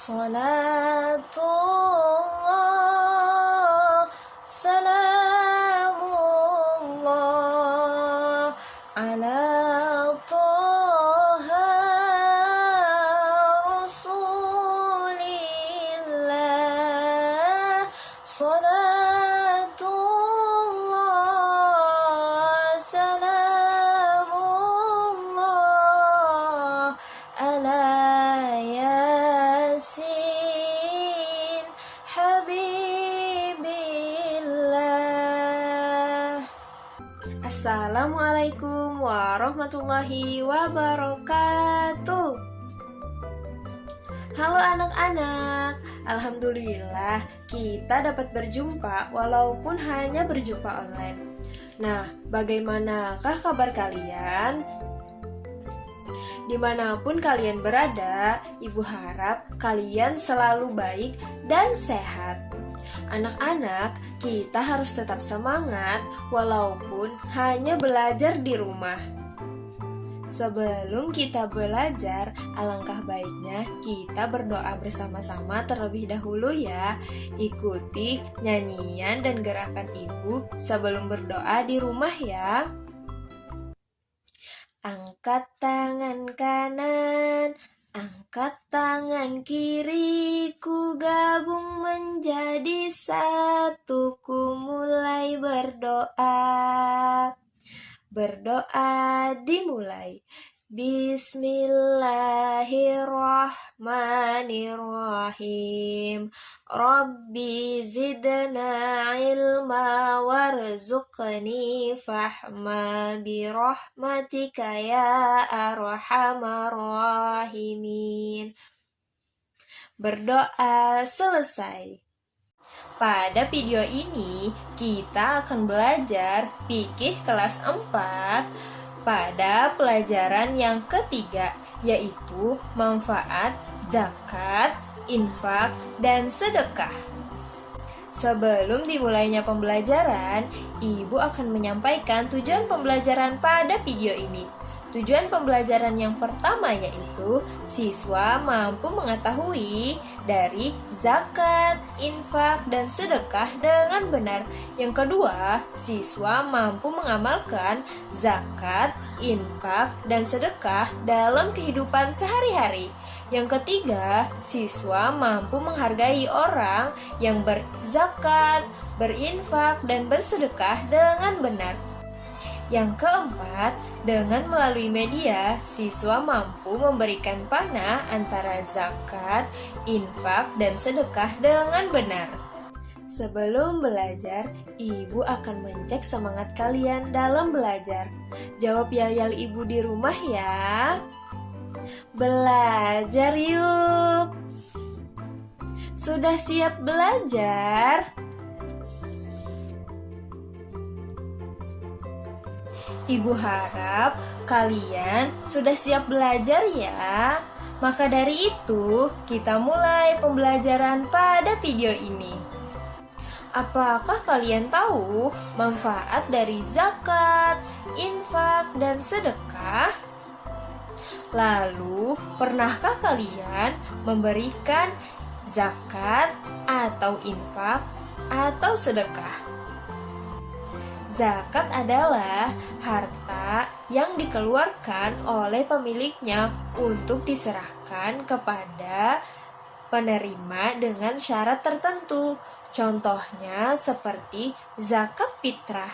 Salatullah, salamullah, ala Toha Rasulillah. Salatullah, salamullah, ala Yasin Habibillah. Assalamualaikum warahmatullahi wabarakatuh. Halo anak-anak, alhamdulillah kita dapat berjumpa walaupun hanya berjumpa online. Nah, bagaimanakah kabar kalian? Dimanapun kalian berada, Ibu harap kalian selalu baik dan sehat. Anak-anak, kita harus tetap semangat walaupun hanya belajar di rumah. Sebelum kita belajar, alangkah baiknya kita berdoa bersama-sama terlebih dahulu ya. Ikuti nyanyian dan gerakan ibu sebelum berdoa di rumah ya. Angkat tangan kanan, angkat tangan kiri, ku gabung menjadi satu, ku mulai berdoa. Berdoa dimulai. Bismillahirrahmanirrahim. Rabbi zidna ilma warzuqni fahma birahmatika ya arhamar rahimin. Berdoa selesai. Pada video ini, kita akan belajar fikih kelas 4 pada pelajaran yang ketiga, yaitu manfaat, zakat, infak, dan sedekah. Sebelum dimulainya pembelajaran, Ibu akan menyampaikan tujuan pembelajaran pada video ini. Tujuan pembelajaran yang pertama yaitu siswa mampu mengetahui dari zakat, infak, dan sedekah dengan benar. Yang kedua, siswa mampu mengamalkan zakat, infak, dan sedekah dalam kehidupan sehari-hari. Yang ketiga, siswa mampu menghargai orang yang berzakat, berinfak, dan bersedekah dengan benar. Yang keempat, dengan melalui media, siswa mampu memberikan panah antara zakat, infak, dan sedekah dengan benar. Sebelum belajar, Ibu akan mencek semangat kalian dalam belajar. Jawab yel-yel Ibu di rumah ya. Belajar yuk. Sudah siap belajar? Ibu harap kalian sudah siap belajar ya. Maka dari itu, kita mulai pembelajaran pada video ini. Apakah kalian tahu manfaat dari zakat, infak, dan sedekah? Lalu, pernahkah kalian memberikan zakat atau infak atau sedekah? Zakat adalah harta yang dikeluarkan oleh pemiliknya untuk diserahkan kepada penerima dengan syarat tertentu. Contohnya seperti zakat fitrah.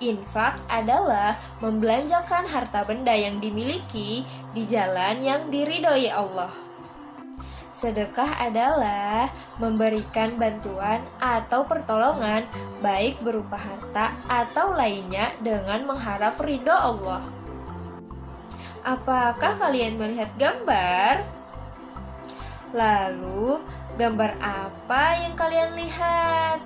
Infak adalah membelanjakan harta benda yang dimiliki di jalan yang diridhoi Allah. Sedekah adalah memberikan bantuan atau pertolongan baik berupa harta atau lainnya dengan mengharap ridho Allah. Apakah kalian melihat gambar? Lalu, gambar apa yang kalian lihat?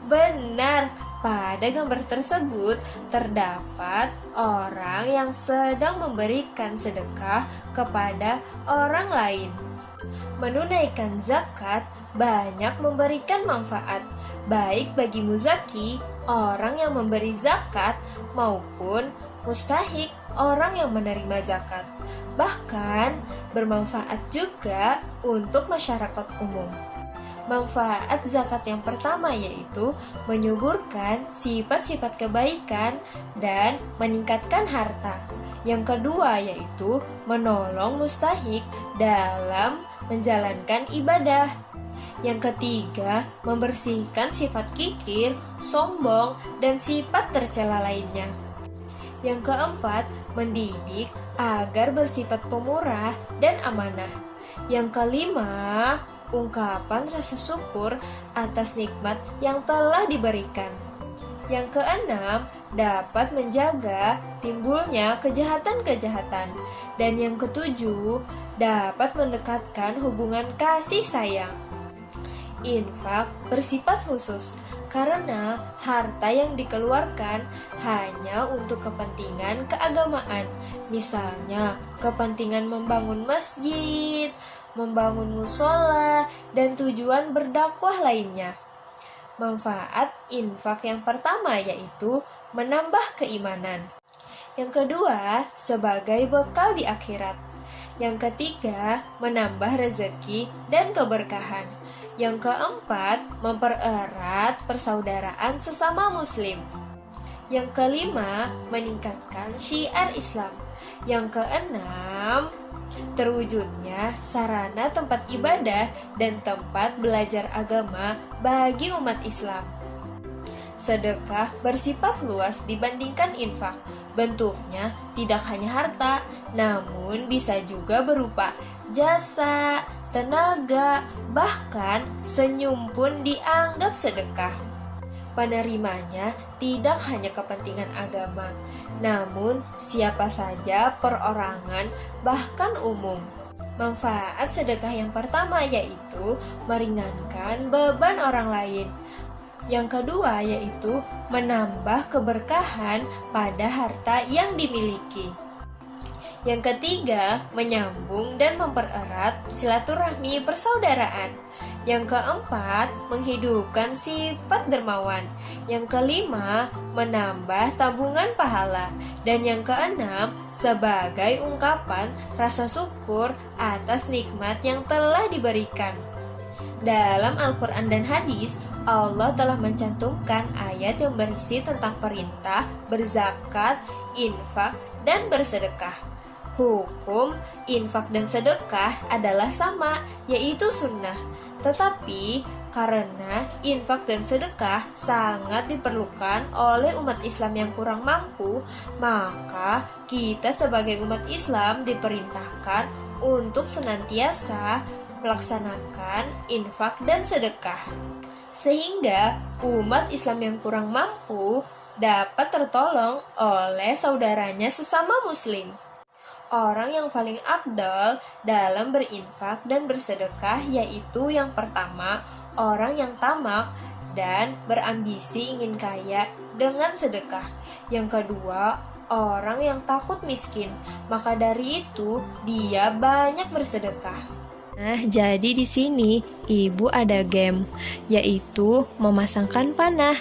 Benar, pada gambar tersebut terdapat orang yang sedang memberikan sedekah kepada orang lain. Menunaikan zakat banyak memberikan manfaat, baik bagi muzaki, orang yang memberi zakat, maupun mustahik, orang yang menerima zakat. Bahkan, bermanfaat juga untuk masyarakat umum. Manfaat zakat yang pertama yaitu menyuburkan sifat-sifat kebaikan dan meningkatkan harta. Yang kedua yaitu menolong mustahik dalam menjalankan ibadah. Yang ketiga, membersihkan sifat kikir, sombong, dan sifat tercela lainnya. Yang keempat, mendidik agar bersifat pemurah dan amanah. Yang kelima, ungkapan rasa syukur atas nikmat yang telah diberikan. Yang keenam, dapat menjaga timbulnya kejahatan-kejahatan. Dan yang ketujuh, dapat mendekatkan hubungan kasih sayang. Infak bersifat khusus karena harta yang dikeluarkan hanya untuk kepentingan keagamaan. Misalnya, kepentingan membangun masjid, membangun musola, dan tujuan berdakwah lainnya. Manfaat infak yang pertama yaitu menambah keimanan. Yang kedua, sebagai bekal di akhirat. Yang ketiga, menambah rezeki dan keberkahan. Yang keempat, mempererat persaudaraan sesama muslim. Yang kelima, meningkatkan syiar Islam. Yang keenam, terwujudnya sarana tempat ibadah dan tempat belajar agama bagi umat Islam. Sedekah bersifat luas dibandingkan infak. Bentuknya tidak hanya harta, namun bisa juga berupa jasa, tenaga, bahkan senyum pun dianggap sedekah. Penerimanya tidak hanya kepentingan agama, namun siapa saja perorangan, bahkan umum. Manfaat sedekah yang pertama yaitu meringankan beban orang lain. Yang kedua yaitu menambah keberkahan pada harta yang dimiliki. Yang ketiga, menyambung dan mempererat silaturahmi persaudaraan. Yang keempat, menghidupkan sifat dermawan. Yang kelima, menambah tabungan pahala. Dan yang keenam, sebagai ungkapan rasa syukur atas nikmat yang telah diberikan. Dalam Al-Quran dan hadis, Allah telah mencantumkan ayat yang berisi tentang perintah berzakat, infak, dan bersedekah. Hukum infak dan sedekah adalah sama, yaitu sunnah. Tetapi karena infak dan sedekah sangat diperlukan oleh umat Islam yang kurang mampu, maka kita sebagai umat Islam diperintahkan untuk senantiasa melaksanakan infak dan sedekah. Sehingga umat Islam yang kurang mampu dapat tertolong oleh saudaranya sesama muslim. Orang yang paling afdal dalam berinfak dan bersedekah yaitu yang pertama, orang yang tamak dan berambisi ingin kaya dengan sedekah. Yang kedua, orang yang takut miskin, maka dari itu dia banyak bersedekah. Nah, jadi di sini ibu ada game, yaitu memasangkan panah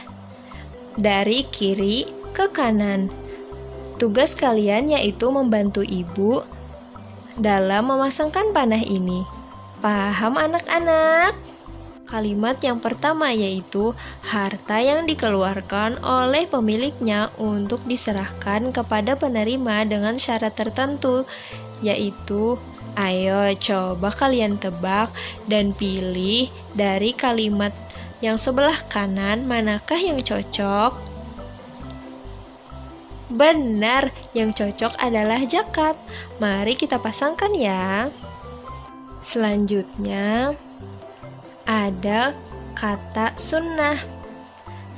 dari kiri ke kanan. Tugas kalian yaitu membantu ibu dalam memasangkan panah ini. Paham anak-anak? Kalimat yang pertama yaitu harta yang dikeluarkan oleh pemiliknya untuk diserahkan kepada penerima dengan syarat tertentu, yaitu ayo coba kalian tebak dan pilih dari kalimat yang sebelah kanan manakah yang cocok. Benar, yang cocok adalah zakat. Mari kita pasangkan ya. Selanjutnya ada kata sunnah.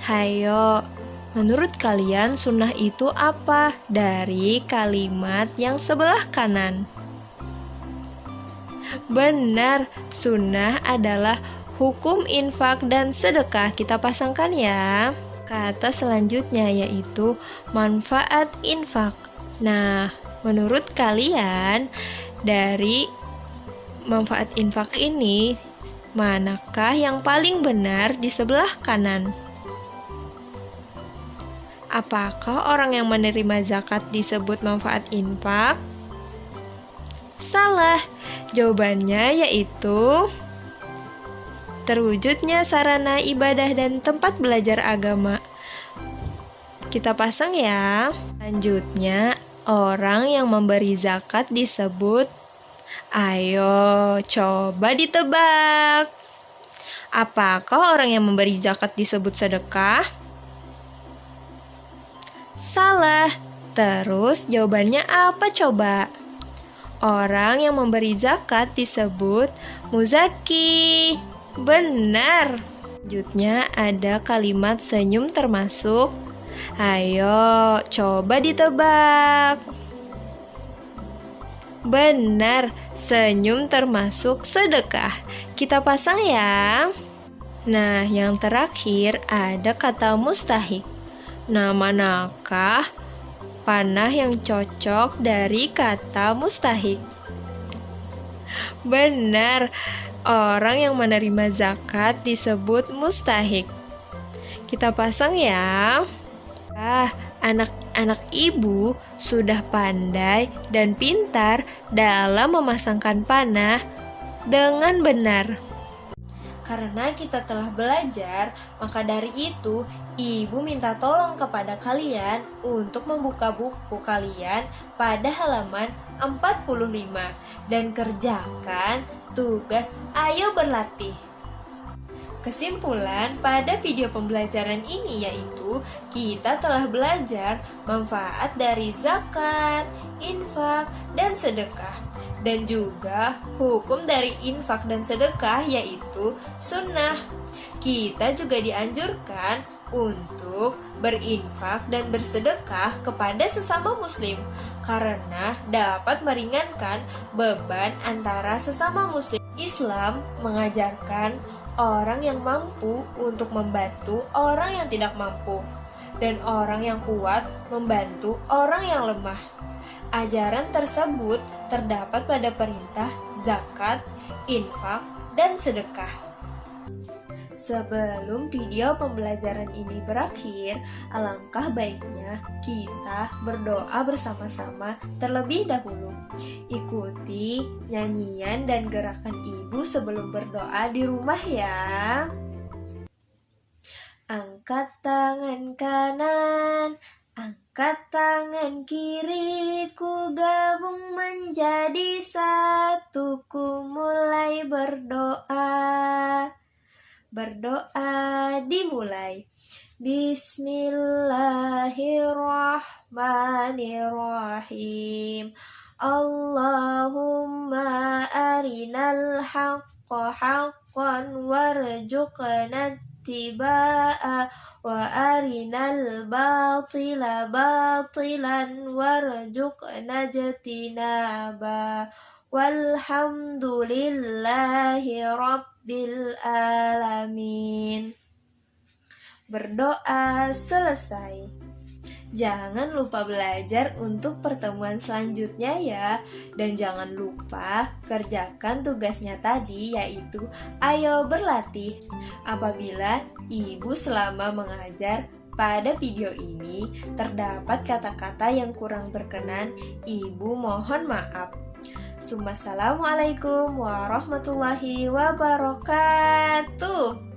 Hayo, menurut kalian sunnah itu apa dari kalimat yang sebelah kanan? Benar, sunnah adalah hukum infak dan sedekah. Kita pasangkan ya. Kata selanjutnya yaitu manfaat infak. Nah, menurut kalian dari manfaat infak ini manakah yang paling benar di sebelah kanan? Apakah orang yang menerima zakat disebut manfaat infak? Salah. Jawabannya yaitu terwujudnya sarana ibadah dan tempat belajar agama. Kita pasang ya. Selanjutnya, orang yang memberi zakat disebut. Ayo, coba ditebak. Apakah orang yang memberi zakat disebut sedekah? Salah. Terus jawabannya apa coba? Orang yang memberi zakat disebut muzaki. Benar. Selanjutnya ada kalimat senyum termasuk. Ayo, coba ditebak. Benar, senyum termasuk sedekah. Kita pasang ya. Nah, yang terakhir ada kata mustahik. Nah, manakah panah yang cocok dari kata mustahik? Benar, orang yang menerima zakat disebut mustahik. Kita pasang ya. Anak-anak ibu sudah pandai dan pintar dalam memasangkan panah dengan benar. Karena kita telah belajar, maka dari itu ibu minta tolong kepada kalian untuk membuka buku kalian pada halaman 45 dan kerjakan tugas ayo berlatih. Kesimpulan pada video pembelajaran ini yaitu kita telah belajar manfaat dari zakat, infak, dan sedekah. Dan juga hukum dari infak dan sedekah yaitu sunnah. Kita juga dianjurkan untuk berinfak dan bersedekah kepada sesama muslim karena dapat meringankan beban antara sesama muslim. Islam mengajarkan orang yang mampu untuk membantu orang yang tidak mampu, dan orang yang kuat membantu orang yang lemah. Ajaran tersebut terdapat pada perintah zakat, infak, dan sedekah. Sebelum video pembelajaran ini berakhir, alangkah baiknya kita berdoa bersama-sama terlebih dahulu. Ikuti nyanyian dan gerakan ibu sebelum berdoa di rumah ya. Angkat tangan kanan, angkat tangan kiri, ku gabung menjadi satu, ku mulai berdoa. Berdoa dimulai. Bismillahirrahmanirrahim. Allahumma arinal haqqa haqqan warzuqna ittiba'a wa arinal batila batilan warzuqna ijtinaba. Walhamdulillahi rabbil alamin. Berdoa selesai. Jangan lupa belajar untuk pertemuan selanjutnya ya. Dan jangan lupa kerjakan tugasnya tadi yaitu ayo berlatih. Apabila ibu selama mengajar pada video ini terdapat kata-kata yang kurang berkenan, ibu mohon maaf. Assalamualaikum warahmatullahi wabarakatuh.